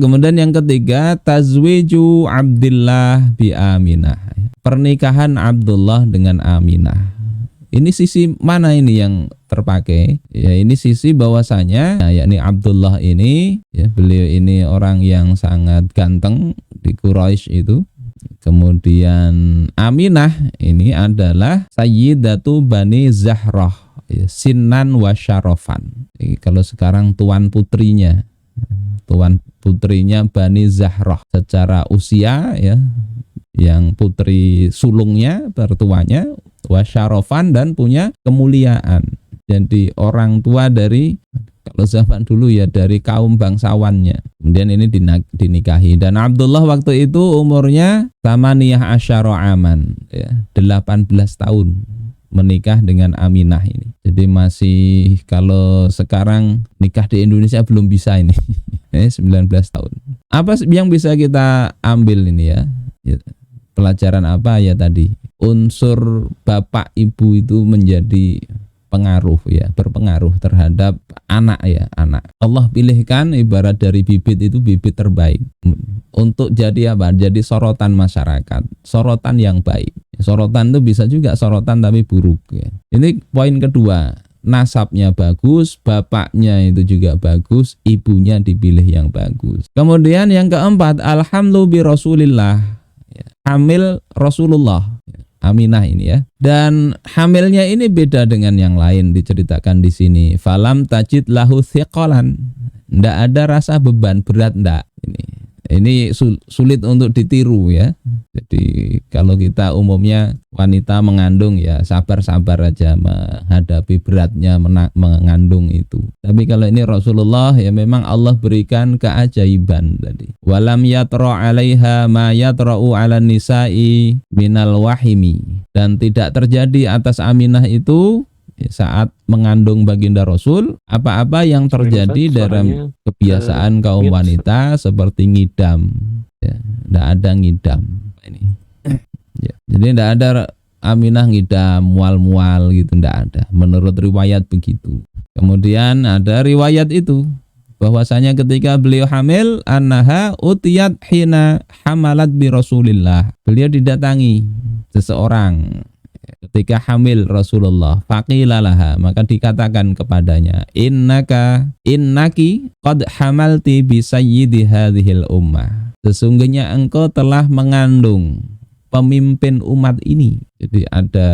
Kemudian yang ketiga, tazwiju Abdillah bi Aminah. Pernikahan Abdullah dengan Aminah. Ini sisi mana ini yang terpakai? Ya, ini sisi bahwasanya yakni Abdullah ini, ya, beliau ini orang yang sangat ganteng di Quraisy itu. Kemudian Aminah ini adalah Sayyidatu Bani Zahrah, ya, Sinan wa Syarofan. Kalau sekarang tuan putrinya Bani Zahrah secara usia, ya, yang putri sulungnya, tertuanya, wa Syarofan, dan punya kemuliaan. Jadi orang tua dari, kalau zaman dulu ya, dari kaum bangsawannya. Kemudian ini dinikahi, dan Abdullah waktu itu umurnya tamaniyah asyara aman, ya, 18 tahun menikah dengan Aminah ini. Jadi masih, kalau sekarang nikah di Indonesia belum bisa ini. 19 tahun. Apa yang bisa kita ambil ini ya? Pelajaran apa ya tadi? Unsur bapak ibu itu menjadi pengaruh, ya, berpengaruh terhadap anak, ya, anak. Allah pilihkan ibarat dari bibit itu bibit terbaik untuk jadi apa? Jadi sorotan masyarakat, sorotan yang baik. Sorotan itu bisa juga sorotan tapi buruk, ya. Ini poin kedua. Nasabnya bagus, bapaknya itu juga bagus, ibunya dipilih yang bagus. Kemudian yang keempat, alhamdulillah bi Rasulillah, ya, hamil Rasulullah, ya, Aminah ini, ya. Dan hamilnya ini beda dengan yang lain, diceritakan di sini. Falam tajid lahu thiqalan. Ndak ada rasa beban berat, ndak. Ini sulit untuk ditiru, ya. Jadi kalau kita umumnya wanita mengandung, ya sabar-sabar aja menghadapi beratnya mengandung itu. Tapi kalau ini Rasulullah, ya memang Allah berikan keajaiban tadi. Walam yatra 'alaiha ma yatra'u 'alan nisa'i minal wahimi. Dan tidak terjadi atas Aminah itu saat mengandung baginda Rasul apa-apa yang terjadi dalam kebiasaan kaum wanita seperti ngidam, ya, tidak ada ngidam ini, ya. Jadi tidak ada Aminah ngidam mual-mual gitu, tidak ada, menurut riwayat begitu. Kemudian ada riwayat itu bahwasanya ketika beliau hamil, annaha utiyat hina hamalat bi Rasulillah, beliau didatangi seseorang ketika hamil Rasulullah, faqila laha, maka dikatakan kepadanya, innaki qad hamalti bi sayyidi hadhil ummah, sesungguhnya engkau telah mengandung pemimpin umat ini. Jadi ada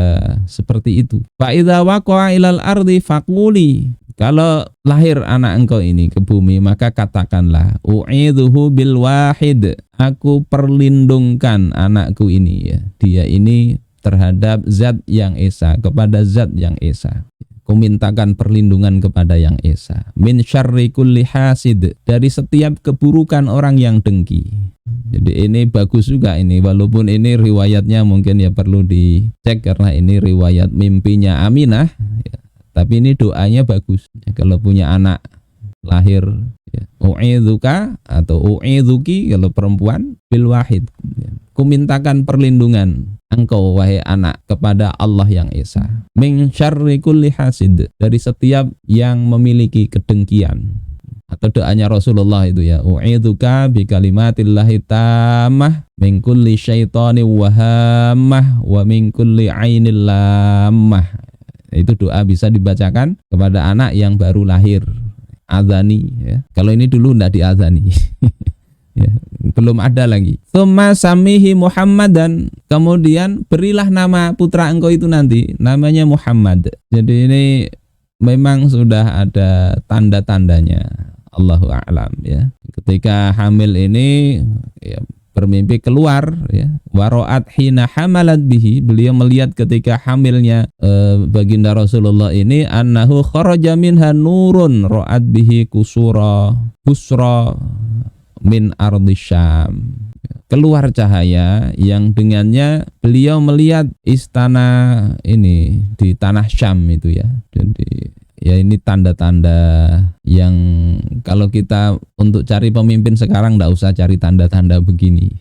seperti itu. Fa idza waqa'a ilal ardi faquli, kalau lahir anak engkau ini ke bumi, maka katakanlah, u'idzuhu bil wahid, aku perlindungkan anakku ini, ya, dia ini terhadap zat yang esa, kepada zat yang esa. Ku mintakan perlindungan kepada yang esa. Min syarri kulli hasid, dari setiap keburukan orang yang dengki. Jadi ini bagus juga ini, walaupun ini riwayatnya mungkin ya perlu dicek karena ini riwayat mimpinya Aminah, ya. Tapi ini doanya bagus, ya, kalau punya anak lahir, ya, u'idzuka atau u'idzuki kalau perempuan, bil wahid, ya. Ku mintakan perlindungan engkau wahai anak kepada Allah yang esa. Min syarri kulli hasid, dari setiap yang memiliki kedengkian. Atau doanya Rasulullah itu, ya, u'idzuka bi kalimatillahi tammah min kulli syaitani wahammah wa min kulli ainil lammah. Itu doa bisa dibacakan kepada anak yang baru lahir. Azani, ya. Kalau ini dulu enggak diazani. Ya, belum ada lagi. Tsumma samihi Muhammadan, kemudian berilah nama putra engkau itu nanti, namanya Muhammad. Jadi ini memang sudah ada tanda-tandanya. Allahu a'lam, ya. Ketika hamil ini, ya, bermimpi keluar, ya, waro'at hina hamalat bihi, beliau melihat ketika hamilnya baginda Rasulullah ini, annahu kharaja minha nurun ro'at bihi kusura busra min ardi Syam, keluar cahaya yang dengannya beliau melihat istana ini di tanah Syam itu, ya. Jadi ya ini tanda-tanda yang kalau kita untuk cari pemimpin sekarang enggak usah cari tanda-tanda begini.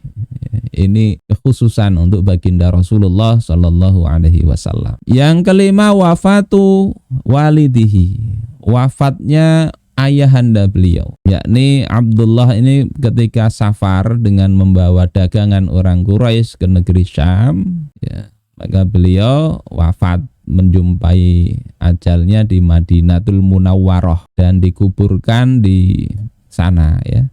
Ini kekhususan untuk baginda Rasulullah Shallallahu Alaihi Wasallam. Yang kelima, wafatu walidihi, wafatnya ayahanda beliau, yakni Abdullah ini ketika safar dengan membawa dagangan orang Quraisy ke negeri Syam, ya, maka beliau wafat menjumpai ajalnya di Madinatul Munawwarah dan dikuburkan di sana, ya.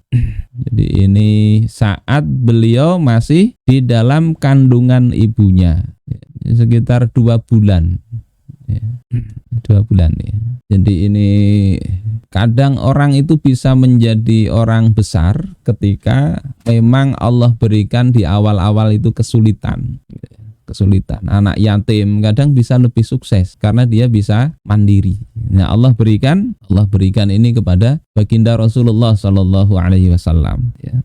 Jadi ini saat beliau masih di dalam kandungan ibunya, ya, sekitar 2 bulan, ya, 2 bulan, ya. Jadi ini kadang orang itu bisa menjadi orang besar ketika memang Allah berikan di awal-awal itu kesulitan. Anak yatim kadang bisa lebih sukses karena dia bisa mandiri. Nah, Allah berikan ini kepada baginda Rasulullah Shallallahu Alaihi Wasallam, ya.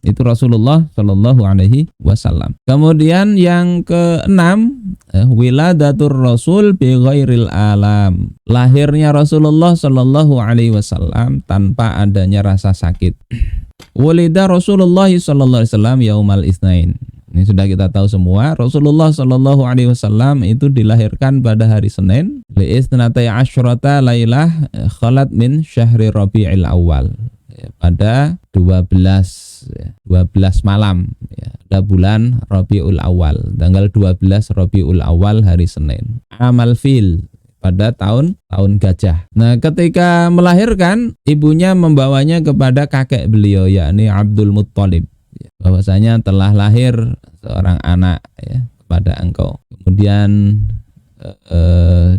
Itu Rasulullah Shallallahu Alaihi Wasallam. Kemudian yang keenam, wiladatur Rasul bi ghairil alam, lahirnya Rasulullah Shallallahu Alaihi Wasallam tanpa adanya rasa sakit. Walida Rasulullah Shallallahu Alaihi Wasallam yaumal itsnain. Ini sudah kita tahu semua. Rasulullah Shallallahu Alaihi Wasallam itu dilahirkan pada hari Senin. Li'isnatai asyrata lailah khalat min syahri Rabi'il Awal. Ya, pada 12 malam, ya, ada bulan Rabiul Awal, tanggal 12 Rabiul Awal hari Senin. Amal fil, pada tahun gajah. Nah, ketika melahirkan, ibunya membawanya kepada kakek beliau, yakni Abdul Muttalib, bahwasanya telah lahir seorang anak, ya, kepada engkau. Kemudian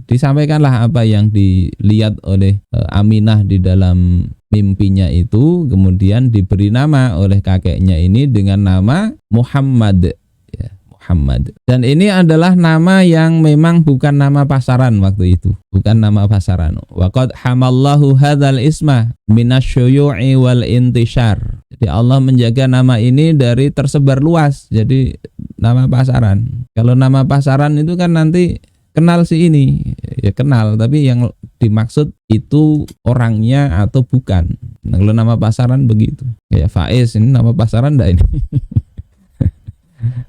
disampaikanlah apa yang dilihat oleh Aminah di dalam mimpinya itu, kemudian diberi nama oleh kakeknya ini dengan nama Muhammad, ya, Muhammad. Dan ini adalah nama yang memang bukan nama pasaran waktu itu, bukan nama pasaran. Wa qad hamallahu hadzal isma minasyuyu'i wal intishar. Jadi Allah menjaga nama ini dari tersebar luas, jadi nama pasaran. Kalau nama pasaran itu kan nanti kenal si ini, ya kenal, tapi yang dimaksud itu orangnya atau bukan. Nah, kalau nama pasaran begitu, kayak Faiz, ini nama pasaran enggak ini?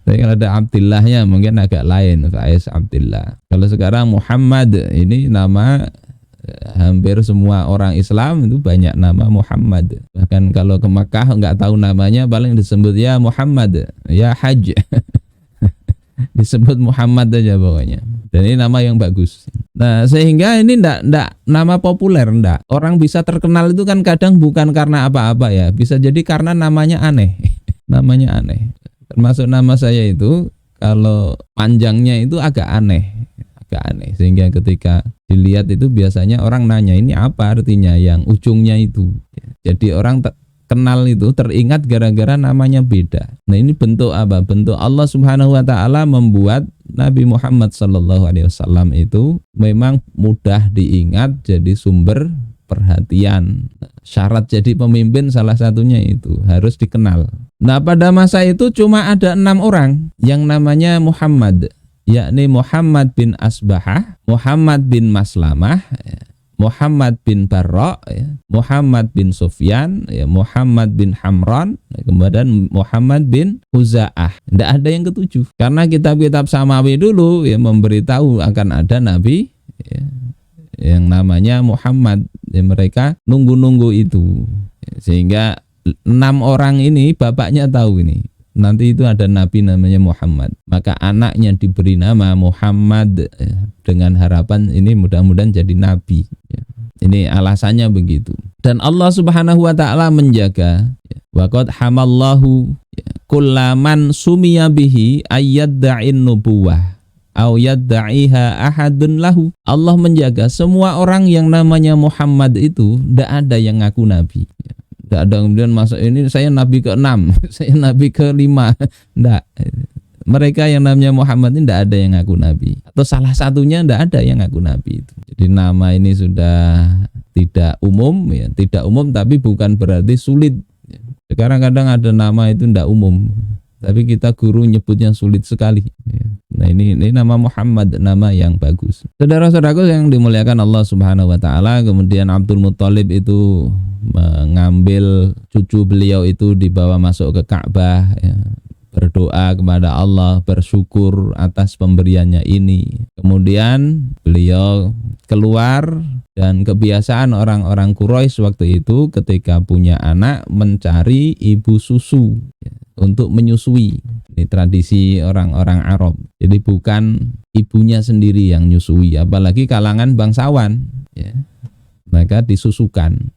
Tapi kalau ada Abdillahnya mungkin agak lain, Faiz Abdillah. Kalau sekarang Muhammad, ini nama hampir semua orang Islam itu banyak nama Muhammad. Bahkan kalau ke Makkah nggak tahu namanya, paling disebut ya Muhammad, ya Hajj. Disebut Muhammad aja pokoknya. Dan ini nama yang bagus. Nah, sehingga ini enggak nama populer, enggak. Orang bisa terkenal itu kan kadang bukan karena apa-apa, ya. Bisa jadi karena namanya aneh. Namanya aneh. Termasuk nama saya itu kalau panjangnya itu agak aneh. Sehingga ketika dilihat itu biasanya orang nanya ini apa artinya yang ujungnya itu. Jadi orang kenal itu teringat gara-gara namanya beda. Nah, ini bentuk apa? Bentuk Allah Subhanahu wa taala membuat Nabi Muhammad sallallahu alaihi wasallam itu memang mudah diingat, jadi sumber perhatian. Syarat jadi pemimpin salah satunya itu harus dikenal. Nah, pada masa itu cuma ada 6 orang yang namanya Muhammad, yakni Muhammad bin Asbahah, Muhammad bin Maslamah, Muhammad bin Barra, ya, Muhammad bin Sufyan, ya, Muhammad bin Hamran, kemudian Muhammad bin Huza'ah. Tidak ada yang ketujuh. Karena kitab-kitab Samawi dulu ya memberitahu akan ada nabi, ya, yang namanya Muhammad. Ya, mereka nunggu-nunggu itu. Ya, sehingga 6 orang ini bapaknya tahu ini. Nanti itu ada nabi namanya Muhammad. Maka anaknya diberi nama Muhammad, ya, dengan harapan ini mudah-mudahan jadi nabi. Ya. Ini alasannya begitu. Dan Allah Subhanahu wa taala menjaga, ya, wa qad hamallahu, ya, kullaman sumiya bihi ayyadda'in nubuwah au yadda'iha ahadun lahu. Allah menjaga semua orang yang namanya Muhammad itu tidak ada yang ngaku nabi. Ya. Tidak ada kemudian masa ini saya nabi ke-6, saya nabi ke-5. Tidak. Mereka yang namanya Muhammad ini tidak ada yang ngaku nabi. Atau salah satunya tidak ada yang ngaku nabi itu. Jadi nama ini sudah tidak umum, ya, tidak umum tapi bukan berarti sulit. Sekarang kadang ada nama itu tidak umum, tapi kita guru nyebutnya sulit sekali. Nah, ini nama Muhammad, nama yang bagus. Saudara-saudaraku yang dimuliakan Allah Subhanahu wa taala, kemudian Abdul Muttalib itu mengambil cucu beliau itu dibawa masuk ke Ka'bah, ya. berdoa kepada Allah, bersyukur atas pemberiannya ini. Kemudian beliau keluar, dan kebiasaan orang-orang Quraisy waktu itu ketika punya anak mencari ibu susu untuk menyusui. Ini tradisi orang-orang Arab. Jadi bukan ibunya sendiri yang nyusui, apalagi kalangan bangsawan, ya. Maka disusukan,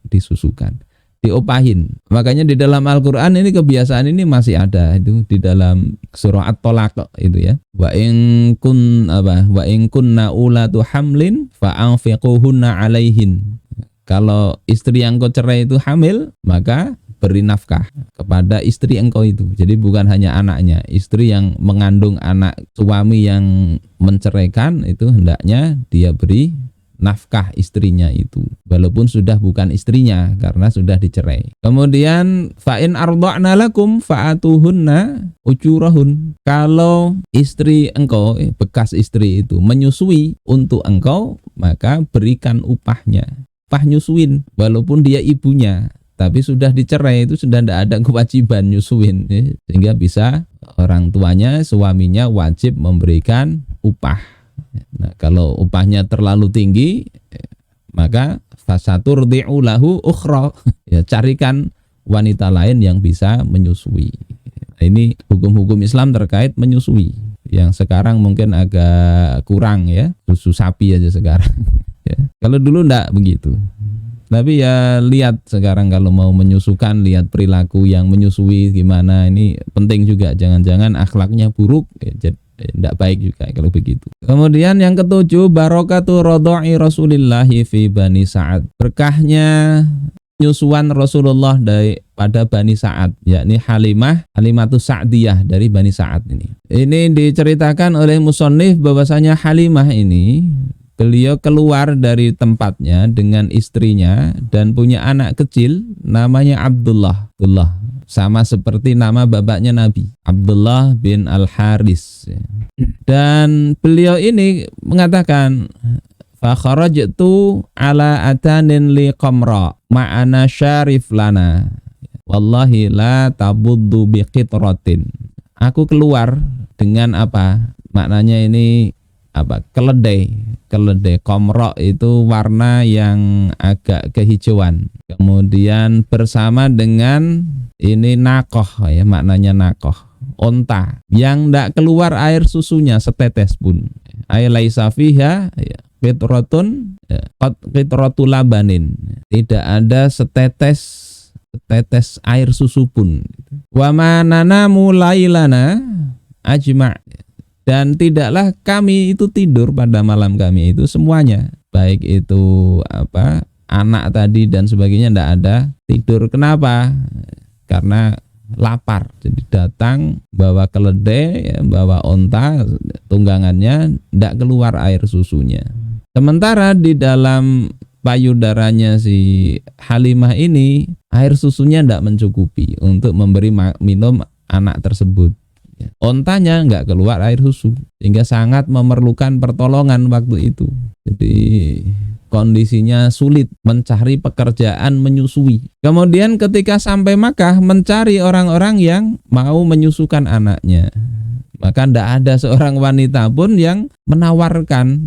diopahin. Makanya di dalam Al-Qur'an ini kebiasaan ini masih ada, itu di dalam surah At-Thalaq itu ya. Wa in kunna ulatu hamlin fa anfiquhunna alaihin. Kalau istri yang kau cerai itu hamil, maka beri nafkah kepada istri engkau itu. Jadi bukan hanya anaknya, istri yang mengandung anak suami yang menceraikan itu hendaknya dia beri nafkah istrinya itu, walaupun sudah bukan istrinya karena sudah dicerai. Kemudian fa in arda'na lakum fa'atuhunna ujurahun. Kalau istri engkau, bekas istri itu menyusui untuk engkau, maka berikan upahnya. Upah nyusuin walaupun dia ibunya, tapi sudah dicerai itu sudah tidak ada kewajiban nyusuin, ya. Sehingga bisa orang tuanya, suaminya wajib memberikan upah. Nah, kalau upahnya terlalu tinggi, maka fasaturdi'u lahu ukhra, ya, carikan wanita lain yang bisa menyusui. Nah, ini hukum-hukum Islam terkait menyusui yang sekarang mungkin agak kurang, ya, susu sapi aja sekarang. Ya. Kalau dulu enggak begitu. Tapi ya lihat sekarang kalau mau menyusukan, lihat perilaku yang menyusui gimana. Ini penting juga, jangan-jangan akhlaknya buruk, ya, jadi tidak baik juga kalau begitu. Kemudian yang ketujuh, barokatu rodha'i Rasulillahi fi Bani Sa'ad. Berkahnya nyusuan Rasulullah pada Bani Sa'ad, yakni Halimatus Sa'diyah dari Bani Sa'ad ini. Ini diceritakan oleh musannif bahwasanya Halimah ini, beliau keluar dari tempatnya dengan istrinya dan punya anak kecil namanya Abdullah. Sama seperti nama bapaknya Nabi, Abdullah bin Al-Haris. Dan beliau ini mengatakan, fa kharajtu ala atanin li qamra ma'ana syarif lana wallahi la tabuddu bi qitratin. Aku keluar dengan apa? Maknanya ini apa? Keledai. Qamra itu warna yang agak kehijauan. Kemudian bersama dengan ini nakoh, ya, maknanya nakoh, onta yang tidak keluar air susunya setetes pun. Ay laisa fiha qitratun qitratul labanin. Tidak ada setetes air susu pun. Wa mananamu lailana ajma'. Dan tidaklah kami itu tidur pada malam kami itu semuanya, baik itu anak tadi dan sebagainya, tidak ada tidur. Kenapa? Karena lapar. Jadi datang bawa keledai, ya, bawa onta, tunggangannya, tidak keluar air susunya. Sementara di dalam payudaranya si Halimah ini, air susunya tidak mencukupi untuk memberi minum anak tersebut. Ontanya nggak keluar air susu, sehingga sangat memerlukan pertolongan waktu itu. Jadi kondisinya sulit, mencari pekerjaan menyusui. Kemudian ketika sampai Makkah, mencari orang-orang yang mau menyusukan anaknya. Maka tidak ada seorang wanita pun yang menawarkan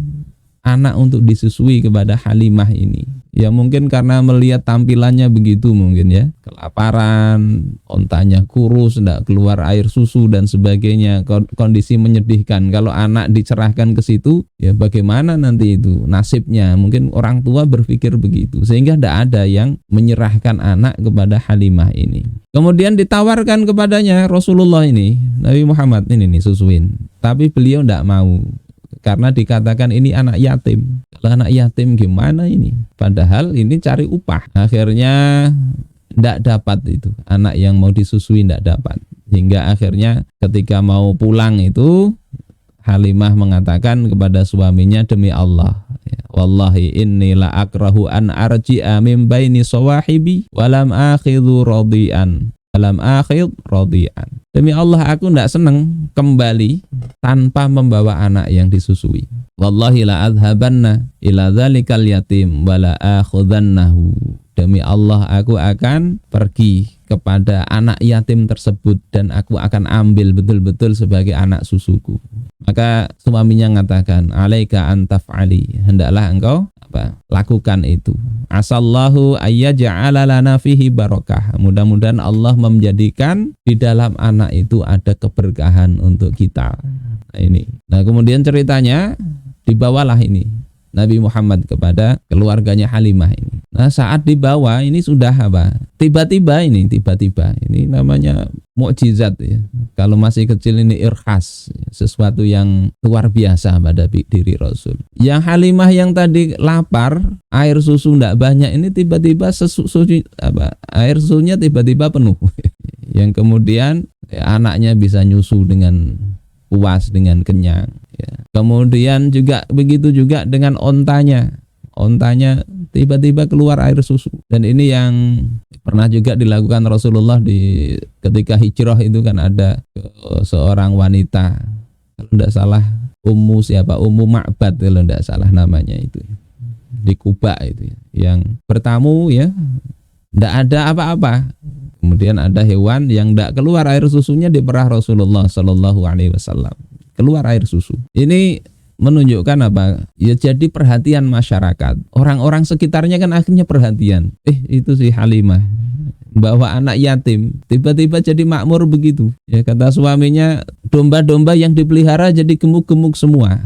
anak untuk disusui kepada Halimah ini. Ya mungkin karena melihat tampilannya begitu mungkin, ya, kelaparan, ontanya kurus, tidak keluar air susu dan sebagainya, kondisi menyedihkan. Kalau anak dicerahkan ke situ, ya bagaimana nanti itu nasibnya? Mungkin orang tua berpikir begitu, sehingga tidak ada yang menyerahkan anak kepada Halimah ini. Kemudian ditawarkan kepadanya Rasulullah ini, Nabi Muhammad ini nih susuin, tapi beliau tidak mau. Karena dikatakan ini anak yatim. Kalau anak yatim gimana ini? Padahal ini cari upah. Akhirnya tidak dapat itu. Anak yang mau disusui tidak dapat. Hingga akhirnya ketika mau pulang itu, Halimah mengatakan kepada suaminya, demi Allah, wallahi inni la akrahu an arji'a min baini sawahibi walam akhidhu radi'an. Demi Allah, aku tidak senang kembali tanpa membawa anak yang disusui. Wallahi la adhabanna ila dzalikal yatim wala akhudhannahu. Demi Allah, aku akan pergi kepada anak yatim tersebut dan aku akan ambil betul-betul sebagai anak susuku. Maka suaminya mengatakan, alaika antaf'ali, hendaklah engkau lakukan itu. Asallahu ayyaja'ala lana fihi barakah. Mudah-mudahan Allah menjadikan di dalam anak itu ada keberkahan untuk kita. Nah, kemudian ceritanya dibawalah ini Nabi Muhammad kepada keluarganya Halimah ini. Nah, saat dibawa ini sudah tiba-tiba ini namanya mukjizat ya. Kalau masih kecil ini irhas, sesuatu yang luar biasa pada diri Rasul. Yang Halimah yang tadi lapar, air susu tidak banyak, ini tiba-tiba air susunya tiba-tiba penuh. Yang kemudian anaknya bisa nyusu dengan puas, dengan kenyang ya. Kemudian juga begitu juga dengan ontanya tiba-tiba keluar air susu. Dan ini yang pernah juga dilakukan Rasulullah ketika hijrah itu kan ada seorang wanita, kalau tidak salah Ummu Ma'bad kalau tidak salah namanya itu, di Kuba itu ya, yang bertamu ya, tidak ada apa-apa. Kemudian ada hewan yang tidak keluar air susunya di perah Rasulullah Shallallahu Alaihi Wasallam, keluar air susu. Ini menunjukkan apa? Ya jadi perhatian masyarakat. Orang-orang sekitarnya kan akhirnya perhatian. Itu si Halimah bawa anak yatim, tiba-tiba jadi makmur begitu. Ya kata suaminya, domba-domba yang dipelihara jadi gemuk-gemuk semua.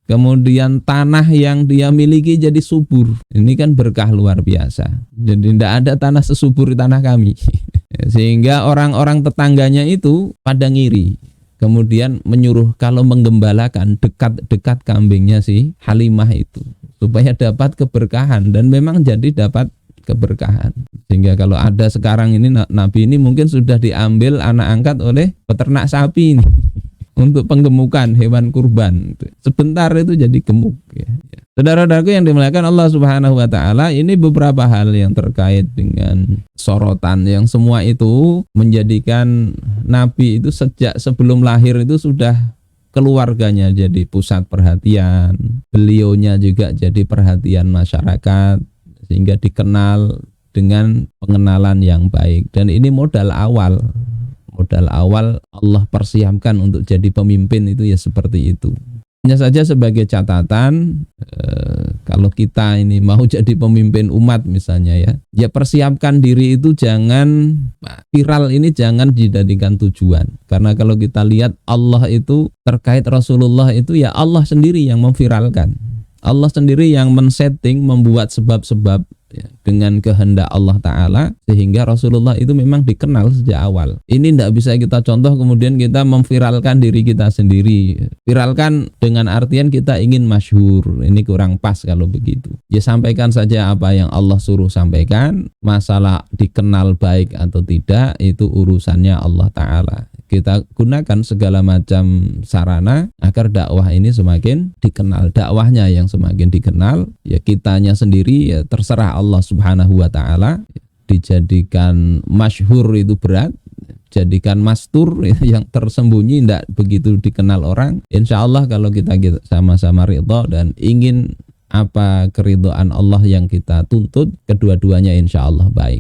Kemudian tanah yang dia miliki jadi subur. Ini kan berkah luar biasa. Jadi tidak ada tanah sesubur di tanah kami. Sehingga orang-orang tetangganya itu pada ngiri. Kemudian menyuruh kalau menggembalakan dekat-dekat kambingnya si Halimah itu, supaya dapat keberkahan. Dan memang jadi dapat keberkahan. Sehingga kalau ada sekarang ini Nabi ini mungkin sudah diambil anak angkat oleh peternak sapi ini untuk penggemukan hewan kurban. Sebentar itu jadi gemuk ya. Saudara-saudaraku yang dimuliakan Allah Subhanahu wa taala, ini beberapa hal yang terkait dengan sorotan yang semua itu menjadikan Nabi itu sejak sebelum lahir itu sudah keluarganya jadi pusat perhatian, beliaunya juga jadi perhatian masyarakat, sehingga dikenal dengan pengenalan yang baik. Dan ini modal awal Allah persiapkan untuk jadi pemimpin itu ya seperti itu. Hanya saja sebagai catatan, kalau kita ini mau jadi pemimpin umat misalnya ya persiapkan diri itu, jangan viral ini jangan dijadikan tujuan. Karena kalau kita lihat Allah itu terkait Rasulullah itu ya Allah sendiri yang memviralkan. Allah sendiri yang men-setting, membuat sebab-sebab ya, dengan kehendak Allah Ta'ala, sehingga Rasulullah itu memang dikenal sejak awal. Ini tidak bisa kita contoh kemudian kita memviralkan diri kita sendiri. Viralkan dengan artian kita ingin masyhur, ini kurang pas kalau begitu. Ya sampaikan saja apa yang Allah suruh sampaikan. Masalah dikenal baik atau tidak itu urusannya Allah Ta'ala. Kita gunakan segala macam sarana agar dakwah ini semakin dikenal. Dakwahnya yang semakin dikenal, ya kitanya sendiri ya terserah Allah Subhanahu wa taala. Dijadikan masyhur itu berat, jadikan mastur yang tersembunyi tidak begitu dikenal orang. Insya Allah kalau kita sama-sama ridha dan ingin apa keridhaan Allah yang kita tuntut, kedua-duanya insya Allah baik.